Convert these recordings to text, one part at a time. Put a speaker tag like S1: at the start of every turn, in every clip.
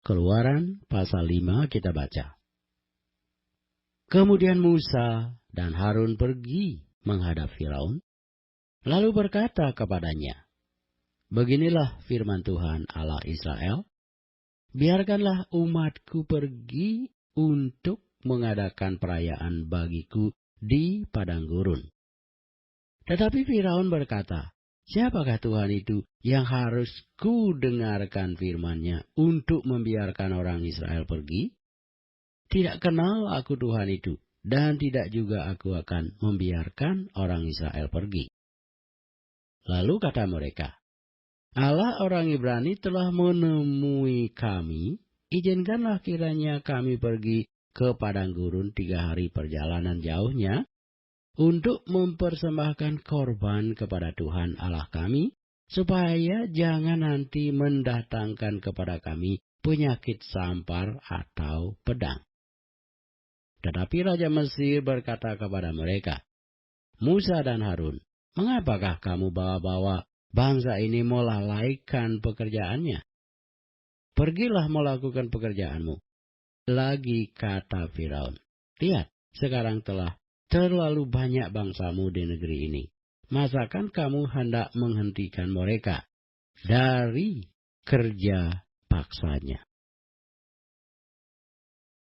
S1: Keluaran pasal 5 kita baca. Kemudian Musa dan Harun pergi menghadap Firaun, lalu berkata kepadanya, "Beginilah firman Tuhan Allah Israel, biarkanlah umatku pergi untuk mengadakan perayaan bagiku di padang gurun." Tetapi Firaun berkata, "Siapakah Tuhan itu yang harus ku dengarkan firman-Nya untuk membiarkan orang Israel pergi? Tidak kenal aku Tuhan itu, dan tidak juga aku akan membiarkan orang Israel pergi." Lalu kata mereka, "Allah orang Ibrani telah menemui kami, izinkanlah kiranya kami pergi ke padang gurun 3 hari perjalanan jauhnya, untuk mempersembahkan korban kepada Tuhan Allah kami, supaya jangan nanti mendatangkan kepada kami penyakit sampar atau pedang." Tetapi Raja Mesir berkata kepada mereka, "Musa dan Harun, mengapakah kamu bawa-bawa bangsa ini melalaikan pekerjaannya? Pergilah melakukan pekerjaanmu." Lagi kata Firaun, "Lihat, sekarang telah terlalu banyak bangsamu di negeri ini. Masakan kamu hendak menghentikan mereka dari kerja paksanya?"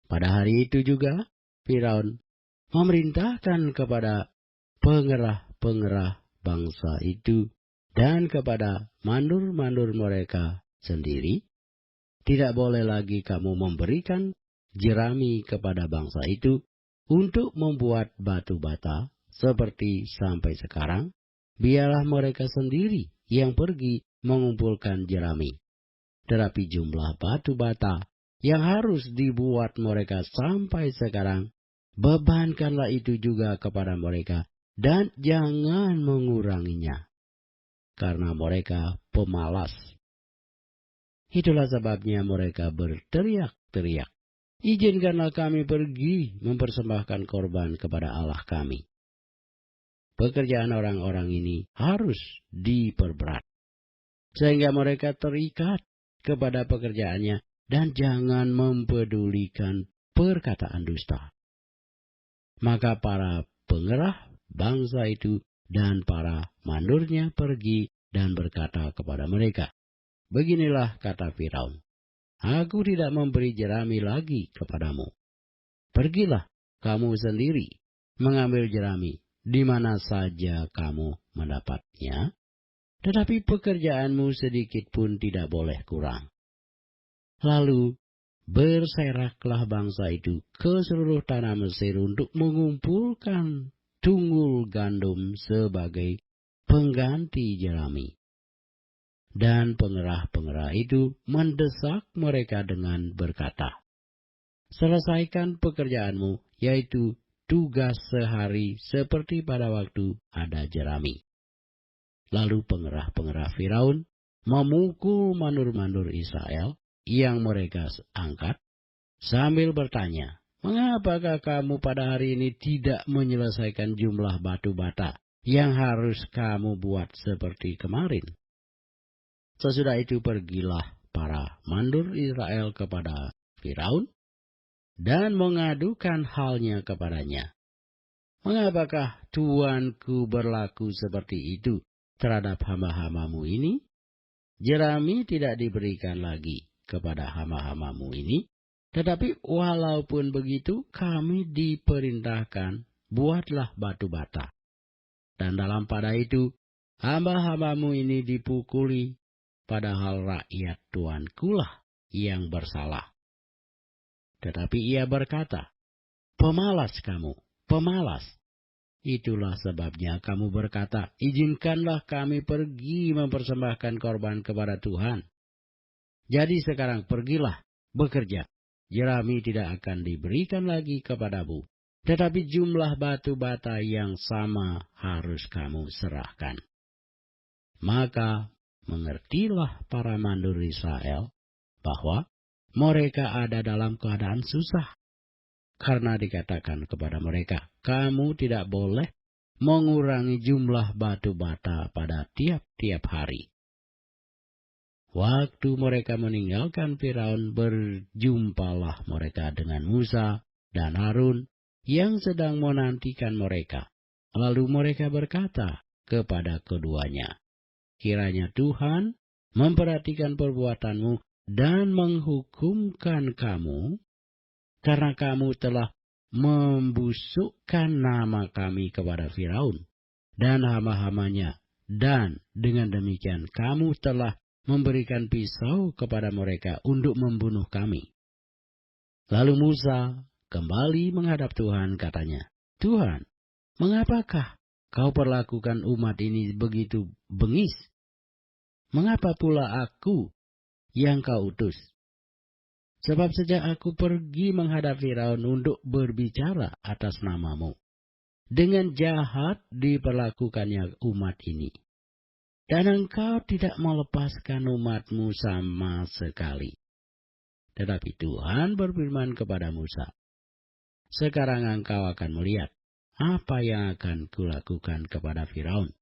S1: Pada hari itu juga Firaun memerintahkan kepada pengerah-pengerah bangsa itu dan kepada mandur-mandur mereka sendiri, "Tidak boleh lagi kamu memberikan jerami kepada bangsa itu untuk membuat batu bata seperti sampai sekarang. Biarlah mereka sendiri yang pergi mengumpulkan jerami. Tetapi jumlah batu bata yang harus dibuat mereka sampai sekarang, bebankanlah itu juga kepada mereka, dan jangan menguranginya, karena mereka pemalas." Itulah sebabnya mereka berteriak-teriak, "Izinkanlah kami pergi mempersembahkan korban kepada Allah kami." Pekerjaan orang-orang ini harus diperberat, sehingga mereka terikat kepada pekerjaannya dan jangan mempedulikan perkataan dusta. Maka para pengerah bangsa itu dan para mandurnya pergi dan berkata kepada mereka, "Beginilah kata Firaun, aku tidak memberi jerami lagi kepadamu. Pergilah kamu sendiri mengambil jerami di mana saja kamu mendapatnya, tetapi pekerjaanmu sedikit pun tidak boleh kurang." Lalu berseraklah bangsa itu ke seluruh tanah Mesir untuk mengumpulkan tunggul gandum sebagai pengganti jerami. Dan pengerah-pengerah itu mendesak mereka dengan berkata, "Selesaikan pekerjaanmu, yaitu tugas sehari seperti pada waktu ada jerami." Lalu pengerah-pengerah Firaun memukul mandur-mandur Israel yang mereka angkat, sambil bertanya, "Mengapakah kamu pada hari ini tidak menyelesaikan jumlah batu bata yang harus kamu buat seperti kemarin?" Sesudah itu pergilah para mandur Israel kepada Firaun dan mengadukan halnya kepadanya. "Mengapakah tuanku berlaku seperti itu terhadap hamba-hambamu ini? Jerami tidak diberikan lagi kepada hamba-hambamu ini, tetapi walaupun begitu kami diperintahkan, buatlah batu bata. Dan dalam pada itu hamba-hambamu ini dipukuli, padahal rakyat tuankulah yang bersalah." Tetapi ia berkata, "Pemalas kamu, pemalas. Itulah sebabnya kamu berkata, 'Izinkanlah kami pergi mempersembahkan korban kepada Tuhan.' Jadi sekarang pergilah, bekerja. Jerami tidak akan diberikan lagi kepadamu, tetapi jumlah batu bata yang sama harus kamu serahkan." Maka mengertilah para mandur Israel bahwa mereka ada dalam keadaan susah, karena dikatakan kepada mereka, "Kamu tidak boleh mengurangi jumlah batu bata pada tiap-tiap hari." Waktu mereka meninggalkan Firaun, berjumpalah mereka dengan Musa dan Harun yang sedang menantikan mereka. Lalu mereka berkata kepada keduanya, "Kiranya Tuhan memperhatikan perbuatanmu dan menghukumkan kamu, karena kamu telah membusukkan nama kami kepada Firaun dan hamba-hambanya, dan dengan demikian kamu telah memberikan pisau kepada mereka untuk membunuh kami." Lalu Musa kembali menghadap Tuhan, katanya, "Tuhan, mengapakah kau perlakukan umat ini begitu bengis? Mengapa pula aku yang kau utus? Sebab sejak aku pergi menghadap Firaun untuk berbicara atas namamu, dengan jahat diperlakukannya umat ini. Dan engkau tidak melepaskan umatmu sama sekali." Tetapi Tuhan berfirman kepada Musa, "Sekarang engkau akan melihat apa yang akan kulakukan kepada Firaun.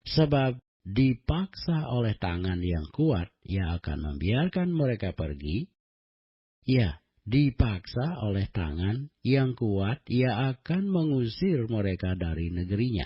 S1: Sebab dipaksa oleh tangan yang kuat, ia akan membiarkan mereka pergi. Ya, dipaksa oleh tangan yang kuat, ia akan mengusir mereka dari negerinya.